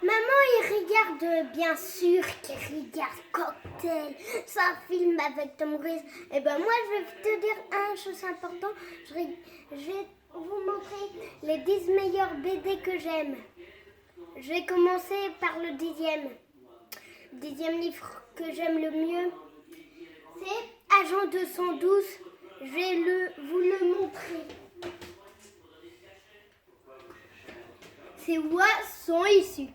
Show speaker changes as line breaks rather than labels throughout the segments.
Maman, il regarde, bien sûr, qu'il regarde Cocktail. C'est un film avec Tom Cruise. Et ben moi, je vais te dire une chose importante. Je vais vous montrer les 10 meilleurs BD que j'aime. Je vais commencer par le 10e. Le 10e livre que j'aime le mieux, c'est Agent 212. Je vais vous le montrer. C'est Où sont issus.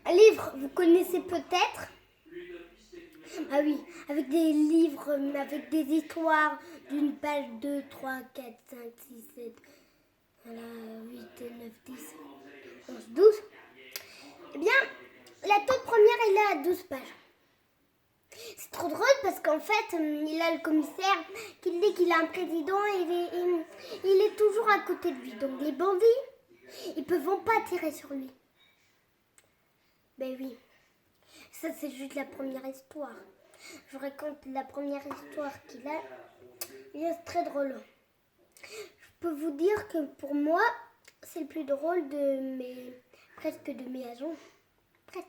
Un livre, vous connaissez peut-être. Ah oui, avec des livres, avec des histoires d'une page 2, 3, 4, 5, 6, 7, voilà, 8, 9, 10, 11, 12. Eh bien, la toute première, elle est à 12 pages. C'est trop drôle parce qu'en fait, il a le commissaire qui dit qu'il a un président et il est toujours à côté de lui. Donc les bandits, ils ne peuvent pas tirer sur lui. Ben oui, ça c'est juste la première histoire. Je raconte la première histoire qu'il a. Il est très drôle. Je peux vous dire que pour moi, c'est le plus drôle presque de mes agents. Presque.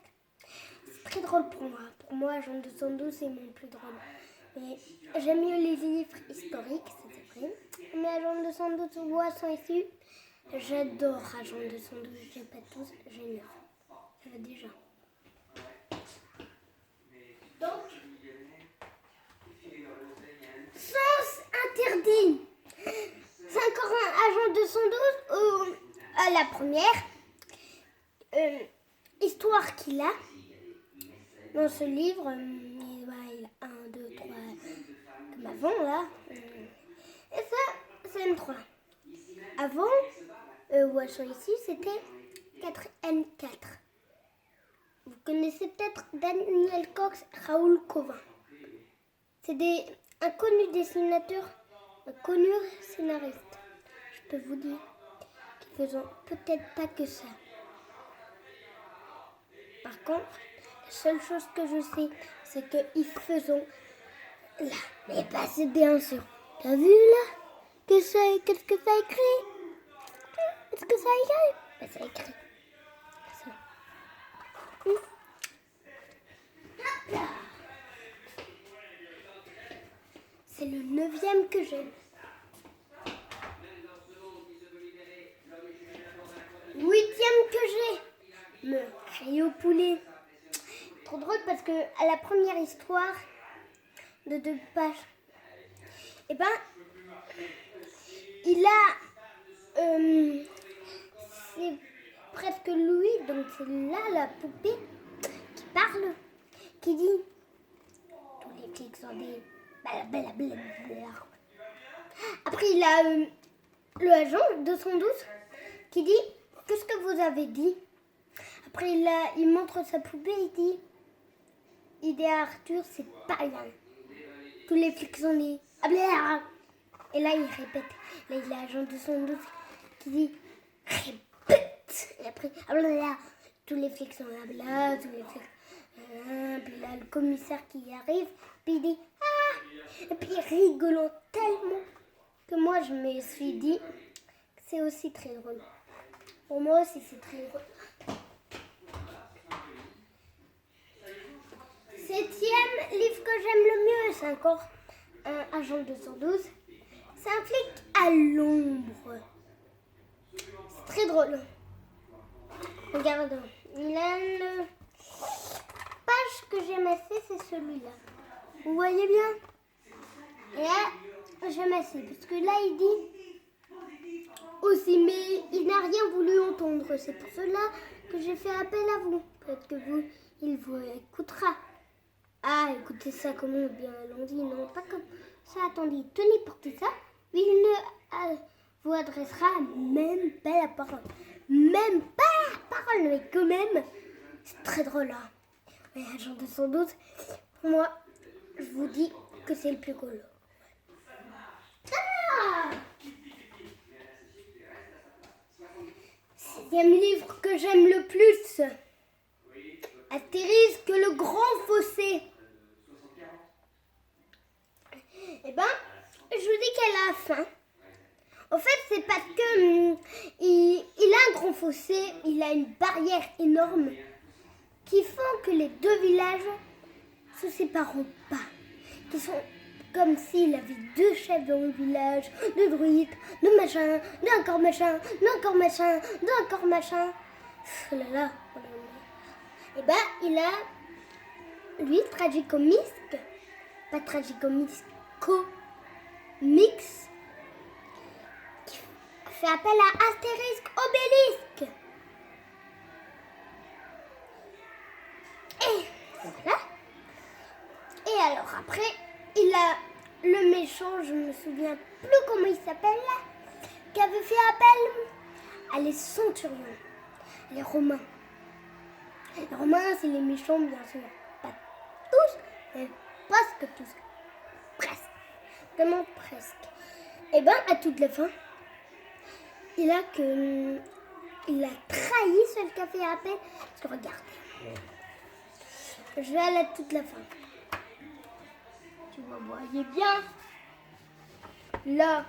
C'est très drôle pour moi. Pour moi, Agent 212, c'est mon plus drôle. Mais j'aime mieux les livres historiques, ça c'est vrai. Mais Agent 212, où sont issus? J'adore Agent 212, j'ai pas tous, j'ai 9. Ça va déjà. Donc, sens interdit. C'est encore un Agent 212 à la première histoire qu'il a dans ce livre. Il a 1, 2, 3, comme avant là. Et ça, c'est M3. Avant, où elles sont ici, c'était 4N4. Vous connaissez peut-être Daniel Cox, Raoul Covin. C'est un connu dessinateur, un connu scénariste. Je peux vous dire qu'ils faisant peut-être pas que ça. Par contre, la seule chose que je sais, c'est qu'ils faisons là. Mais pas c'est bien sûr. T'as vu là? Qu'est-ce que ça écrit? Est-ce que ça écrit? Ben, ça écrit. Ça. C'est le 9e que j'aime. 8e que j'ai. Me crier au poulet. Trop drôle parce que à la première histoire de 2 pages, et ben il a c'est presque Louis, donc c'est là la poupée qui parle, qui dit tous les flics sont des blablabla. Après il a le agent 212 qui dit qu'est-ce que vous avez dit. Après il montre sa poupée, il dit à Arthur c'est pas rien. Tous les flics sont des blablabla. Et là il répète. Là il a agent 212 qui dit répète. Et après blablabla. Tous les flics sont là, tous les flics. Puis là le commissaire qui arrive, puis il dit ah. Et puis rigolant tellement que moi je me suis dit que c'est aussi très drôle. Pour moi aussi c'est très drôle. 7e livre que j'aime le mieux, c'est encore un Agent 212. C'est un flic à l'ombre. C'est très drôle. Regarde, il a une page que j'aime assez, c'est celui-là. Vous voyez bien? Et là, j'aime assez, parce que là, il dit aussi, mais il n'a rien voulu entendre. C'est pour cela que j'ai fait appel à vous. Peut-être que il vous écoutera. Ah, écoutez ça, comment bien l'on dit, non, pas comme ça, attendez, tenez pour tout ça. Il ne vous adressera même pas la parole. Même pas la parole, mais quand même, c'est très drôle, hein. Mais Agent 212, pour moi, je vous dis que c'est le plus cool. Ah! 6e livre que j'aime le plus. Astérisque le grand fossé. Eh ben, je vous dis qu'elle a faim. En fait, c'est parce que il a un grand fossé, il a une barrière énorme qui font que les deux villages se sépareront pas. Qui sont comme s'il avait deux chefs dans le village, deux druides, deux machins, deux encore machin, deux encore machin, deux encore machin. Oh là là. Et ben, il a, lui, tragicomique, pas tragicomique, comics, qui fait appel à Astérisque Obélisque. Et voilà. Et alors après, il a le méchant, je me souviens plus comment il s'appelle là, qui avait fait appel à les centurions, les Romains. Les Romains, c'est les méchants, bien sûr. Pas tous, mais presque tous. Presque. Vraiment presque. Et ben, à toute la fin, il a trahi celui qui a fait appel. Parce que regarde. Je vais aller à toute la fin. Tu vois, voyez bien. Là.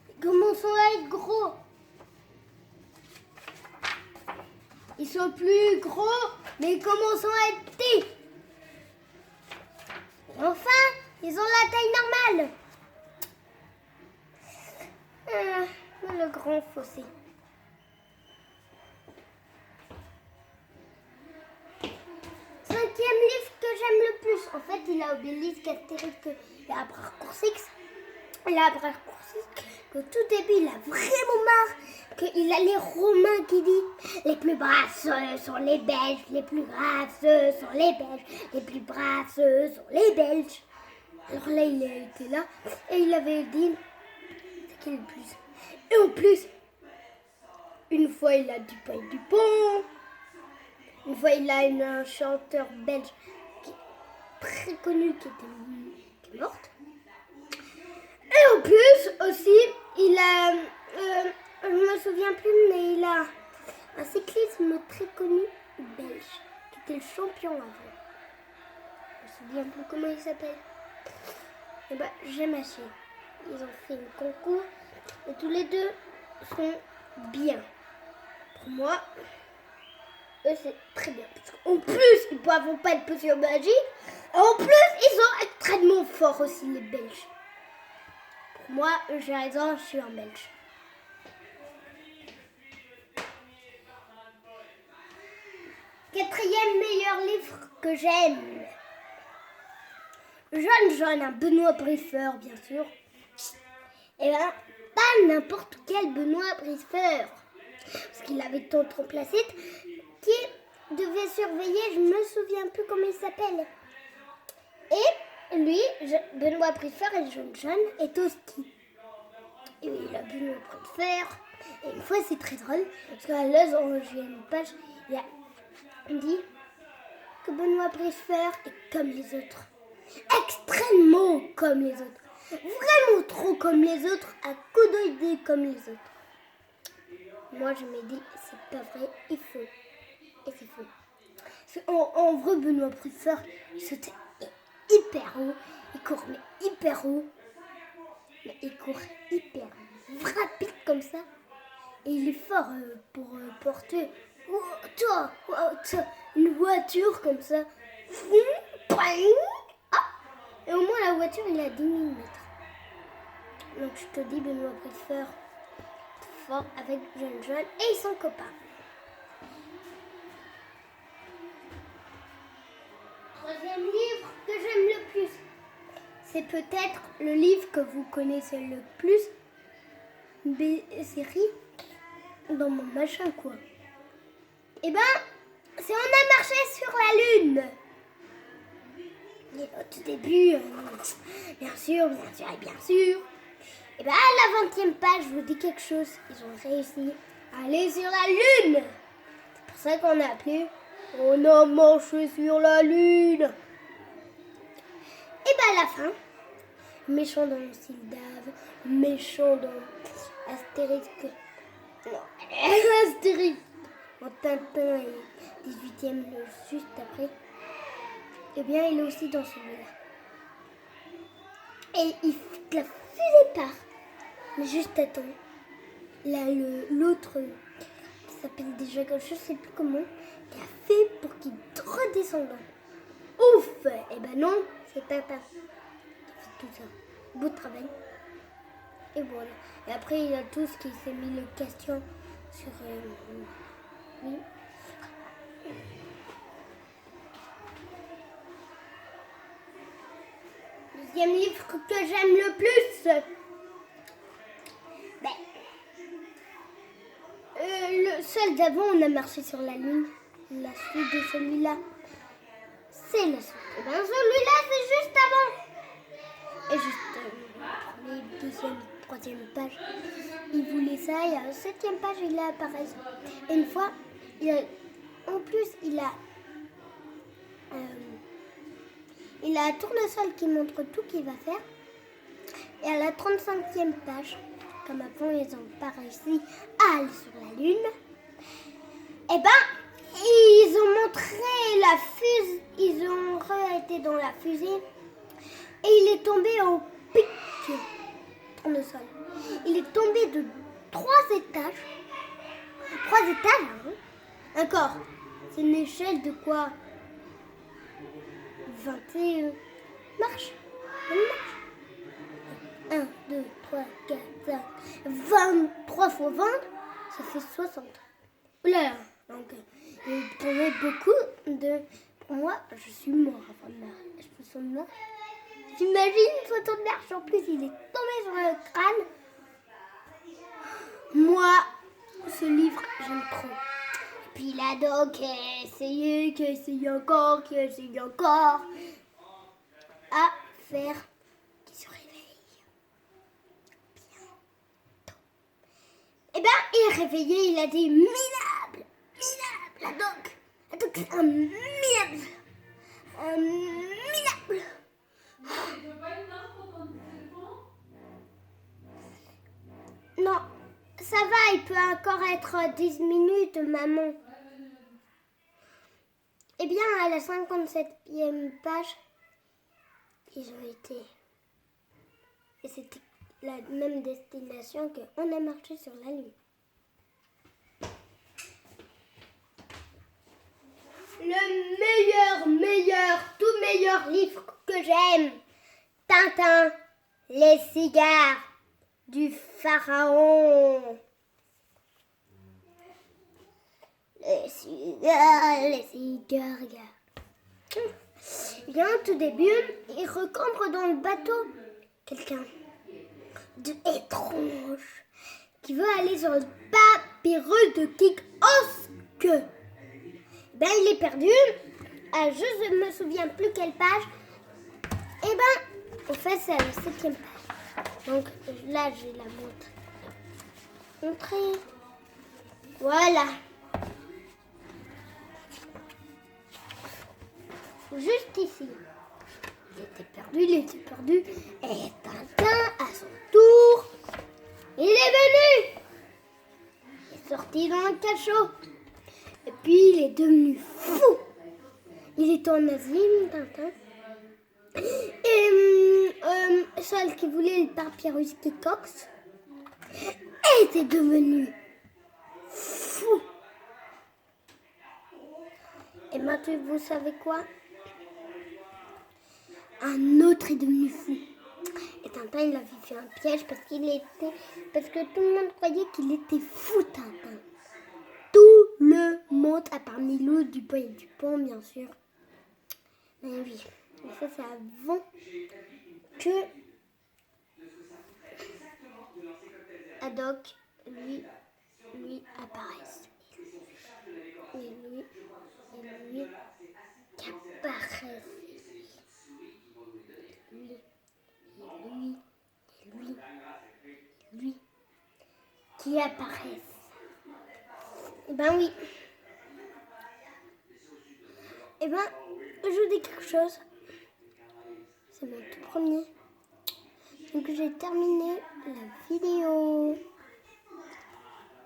Ils commencent à être gros. Ils sont plus gros, mais ils commencent à être petits. Et enfin, ils ont la taille normale. Le grand fossé. Cinquième livre que j'aime le plus. En fait, il a Obélisque, Astérix, et après Raccourcix. Il a après Raccourcix que tout début, il a vraiment marre qu'il a les Romains qui disent les plus braves sont les Belges, les plus braves sont les Belges, les plus braves sont les Belges. Alors là, il a été là et il avait dit c'est qui le plus. Et en plus, une fois, il a du pain et du pont. Une fois, il a un chanteur belge qui est très connu qui est morte. Et en plus, aussi, il a, je me souviens plus, mais il a un cyclisme très connu belge qui était le champion avant. Je me souviens plus comment il s'appelle. Et ben, j'aime assez. Ils ont fait un concours et tous les deux sont bien. Pour moi, eux, c'est très bien. Parce qu'en plus, ils ne peuvent pas de potion magique. Et en plus, ils sont extrêmement forts aussi, les Belges. Pour moi, j'ai raison, je suis un Belge. Quatrième meilleur livre que j'aime. Jeune, un Benoît Briefeur, bien sûr. Et ben, pas n'importe quel Benoît Briefeur. Parce qu'il avait tant remplacé qui devait surveiller, je me souviens plus comment il s'appelle. Et lui, Benoît Briefeur et Jeune est au ski. Et il a Benoît Briefeur. Et une fois, c'est très drôle, parce qu'à l'aise, j'ai une page, il a dit que Benoît Briefeur est comme les autres. Extrêmement comme les autres. Vraiment trop comme les autres, à coup d'idée comme les autres. Moi, je me dis, c'est pas vrai, il faut. Et c'est faux. En vrai, Benoît Briefeur, il sautait hyper haut, il court mais hyper haut, mais il court hyper rapide comme ça. Et il est fort pour porter une voiture comme ça. Et au moins la voiture, il a 10 000 mètres. Donc je te dis, Benoît Briefeur fort avec Jeune et ils sont copains. Troisième livre que j'aime le plus, c'est peut-être le livre que vous connaissez le plus, série, dans mon machin quoi. Et ben, c'est On a marché sur la Lune. Et au tout début, bien sûr. Et bien à la 20e page, je vous dis quelque chose. Ils ont réussi à aller sur la Lune. C'est pour ça qu'on a appelé On a marché sur la Lune. Et bien à la fin, méchant dans Sildave, méchant dans Astérix. Non, Astérix. En Tintin et 18e, juste après. Eh bien, il est aussi dans celui-là. Et il la fusée part. Mais juste attends. Là, l'autre s'appelle déjà, je sais plus comment, qui a fait pour qu'il redescende. Ouf! Eh ben non, c'est Tintin qui a fait tout ça. Beau travail. Et voilà. Et après, il a tous qui s'est mis les questions sur lui. Deuxième livre que j'aime le plus. Ben, le seul d'avant, on a marché sur la lune. La suite de celui-là, c'est la suite. Et ben celui-là, c'est juste avant. Et juste les deuxième, troisième page, il voulait ça. Et à la septième page, il a apparu. Et une fois, en plus, il a un tournesol qui montre tout qu'il va faire. Et à la 35e page, comme avant, ils n'ont pas réussi à aller sur la lune. Et ben, ils ont montré la fusée. Ils ont été dans la fusée. Et il est tombé au pic tournesol. Il est tombé de 3 étages. 3 étages, hein. Encore. C'est une échelle de quoi? 21 marches. Une marche. 1, 2, 3, 4, 5, 23 fois 20, ça fait 60. Oula, donc il tombait beaucoup de... Pour moi, je suis mort avant de mourir. Je me sens mort. T'imagines 60 marches, en plus il est tombé sur le crâne. Moi, ce livre, j'aime trop. Et puis il a donc qui a essayé encore à faire qu'il se réveille bientôt. Et ben, il est réveillé, il a dit minable. La doc c'est un minable. Minable. Non, ça va, il peut encore être 10 minutes, maman. Eh bien, à la 57e page, ils ont été. Et c'était la même destination qu'on a marché sur la Lune. Le tout meilleur livre que j'aime. Tintin, les cigares du pharaon. Les cigares. Bien, tout début, il rencontre dans le bateau quelqu'un d'étrange qui veut aller sur le papyrus de Kik-Osk. Ben, il est perdu. Je ne me souviens plus quelle page. Et ben, en fait, c'est à la 7e page. Donc là, je la montrer. Voilà. Juste ici. Il était perdu. Et Tintin, à son tour, il est venu. Il est sorti dans le cachot. Et puis, il est devenu fou. Il est en Asie, Tintin. Et celle qui voulait le papyrus Kik-Osk était devenu fou. Et maintenant, vous savez quoi? Un autre est devenu fou. Et Tintin, il avait fait un piège parce que tout le monde croyait qu'il était fou, Tintin. Tout le monde, à part Milou, Dupont et Dupont, bien sûr. Mais oui, et ça c'est avant que Haddock, lui apparaisse. Et lui qui apparaisse. Lui qui apparaisse. Eh ben oui. Eh ben, je vous dis quelque chose. C'est mon tout premier. Donc j'ai terminé la vidéo.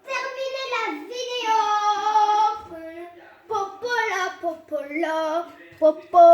Terminé la vidéo. Popola, popola, popo.